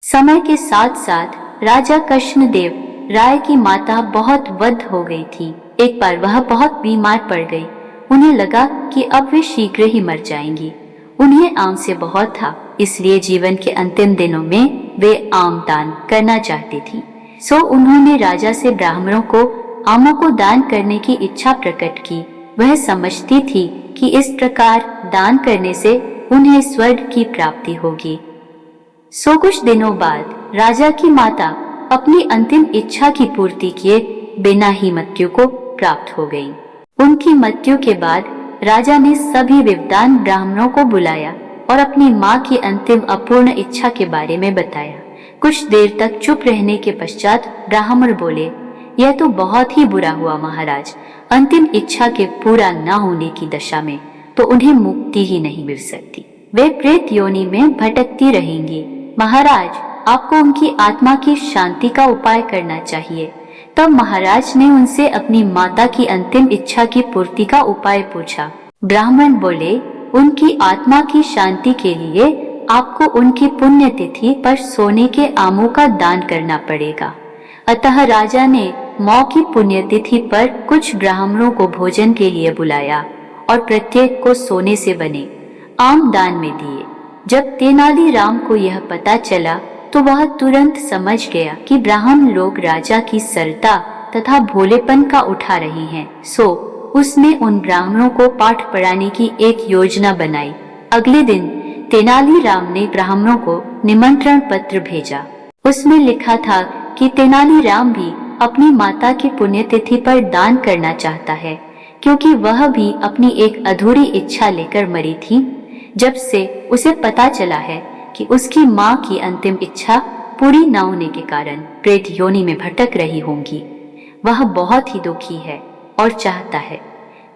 समय के साथ साथ राजा कृष्णदेव राय की माता बहुत वृद्ध हो गई थी। एक बार वह बहुत बीमार पड़ गई। उन्हें लगा कि अब वे शीघ्र ही मर जाएंगी। उन्हें आम से बहुत था, इसलिए जीवन के अंतिम दिनों में वे आम दान करना चाहती थी। सो उन्होंने राजा से ब्राह्मणों को आमों को दान करने की इच्छा प्रकट की। वह समझती थी कि इस प्रकार दान करने से उन्हें स्वर्ग की प्राप्ति होगी। सो कुछ दिनों बाद राजा की माता अपनी अंतिम इच्छा की पूर्ति किए बिना ही मृत्यु को प्राप्त हो गई। उनकी मृत्यु के बाद राजा ने सभी विद्वान ब्राह्मणों को बुलाया और अपनी मां की अंतिम अपूर्ण इच्छा के बारे में बताया। कुछ देर तक चुप रहने के पश्चात ब्राह्मण बोले, यह तो बहुत ही बुरा हुआ महाराज। अंतिम इच्छा के पूरा न होने की दशा में तो उन्हें मुक्ति ही नहीं मिल सकती। वे प्रेत योनि में भटकती रहेंगी। महाराज, आपको उनकी आत्मा की शांति का उपाय करना चाहिए। तब महाराज ने उनसे अपनी माता की अंतिम इच्छा की पूर्ति का उपाय पूछा। ब्राह्मण बोले, उनकी आत्मा की शांति के लिए आपको उनकी पुण्यतिथि पर सोने के आमों का दान करना पड़ेगा। अतः राजा ने मौ की पुण्यतिथि पर कुछ ब्राह्मणों को भोजन के लिए बुलाया और प्रत्येक को सोने से बने आम दान में दिए। जब तेनालीराम को यह पता चला तो वह तुरंत समझ गया कि ब्राह्मण लोग राजा की सरलता तथा भोलेपन का उठा रहे हैं। सो उसने उन ब्राह्मणों को पाठ पढ़ाने की एक योजना बनाई। अगले दिन तेनालीराम ने ब्राह्मणों को निमंत्रण पत्र भेजा। उसमें लिखा था कि तेनालीराम भी अपनी माता की पुण्यतिथि पर दान करना चाहता है, क्योंकि वह भी अपनी एक अधूरी इच्छा लेकर मरी थी। जब से उसे पता चला है कि उसकी मां की अंतिम इच्छा पूरी न होने के कारण प्रेत योनि में भटक रही होंगी, वह बहुत ही दुखी है और चाहता है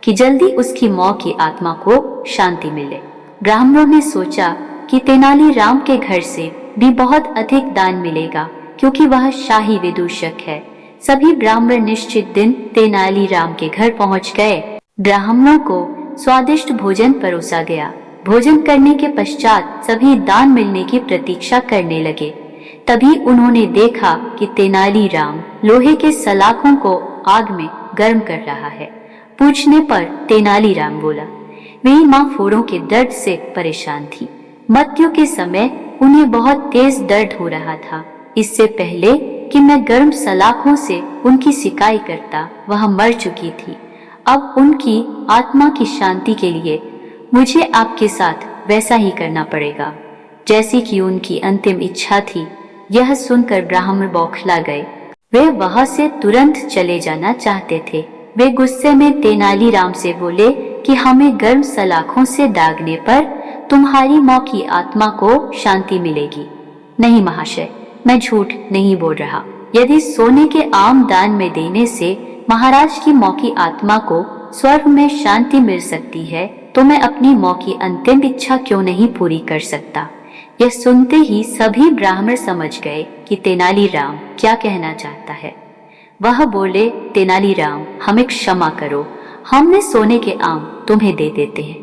कि जल्दी उसकी मौ की आत्मा को शांति मिले। ब्राह्मणों ने सोचा कि तेनालीराम के घर से भी बहुत अधिक दान मिलेगा, क्योंकि वह शाही विदूषक है। सभी ब्राह्मण निश्चित दिन तेनालीराम के घर पहुंच गए। ब्राह्मणों को स्वादिष्ट भोजन परोसा गया। भोजन करने के पश्चात सभी दान मिलने की प्रतीक्षा करने लगे। तभी उन्होंने देखा कि तेनालीराम लोहे के सलाखों को आग में गर्म कर रहा है। पूछने पर तेनालीराम बोला, मेरी मां फोड़ों के दर्द से परेशान थी। मृत्यु के समय उन्हें बहुत तेज दर्द हो रहा था। इससे पहले कि मैं गर्म सलाखों से उनकी सिकाई करता, वह मर चुकी थी। अब उनकी आत्मा की शांति के लिए मुझे आपके साथ वैसा ही करना पड़ेगा जैसी कि उनकी अंतिम इच्छा थी। यह सुनकर ब्राह्मण बौखला गए। वे वहां से तुरंत चले जाना चाहते थे। वे गुस्से में तेनालीराम से बोले कि हमें गर्म सलाखों से दागने पर तुम्हारी मौ की आत्मा को शांति मिलेगी। नहीं महाशय, मैं झूठ नहीं बोल रहा। यदि सोने के आम दान में देने से महाराज की मौ की आत्मा को स्वर्ग में शांति मिल सकती है, तो मैं अपनी मौ की अंतिम इच्छा क्यों नहीं पूरी कर सकता। यह सुनते ही सभी ब्राह्मण समझ गए कि तेनालीराम क्या कहना चाहता है। वह बोले, तेनालीराम, हमें क्षमा करो, हमने सोने के आम तुम्हें दे देते हैं,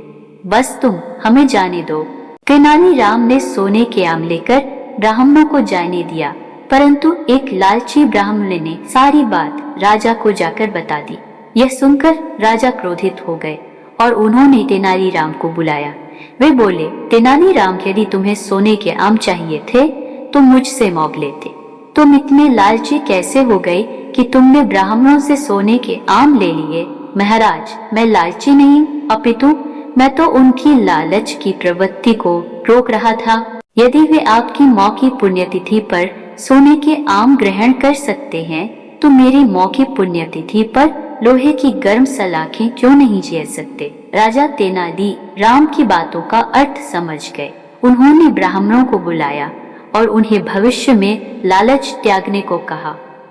बस तुम हमें जाने दो। तेनालीराम ने सोने के आम लेकर ब्राह्मणों को जाने दिया, परंतु एक लालची ब्राह्मण ने सारी बात राजा को जाकर बता दी। यह सुनकर राजा क्रोधित हो गए और उन्होंने तेनालीराम को बुलाया। वे बोले, तेनालीराम, यदि तुम्हें सोने के आम चाहिए थे तो मुझसे मांग लेते। तुम इतने लालची कैसे हो गए कि तुमने ब्राह्मणों से सोने के आम ले लिए। महाराज, मैं लालची नहीं, अपितु मैं तो उनकी लालच की प्रवृत्ति को रोक रहा था। यदि वे आपकी मौ की पुण्यतिथि पर सोने के आम ग्रहण कर सकते हैं, तो मेरी मौ की पुण्यतिथि पर लोहे की गर्म सलाखें क्यों नहीं झेल सकते। राजा तेनालीराम की बातों का अर्थ समझ गए। उन्होंने ब्राह्मणों को बुलाया और उन्हें भविष्य में लालच त्यागने को कहा।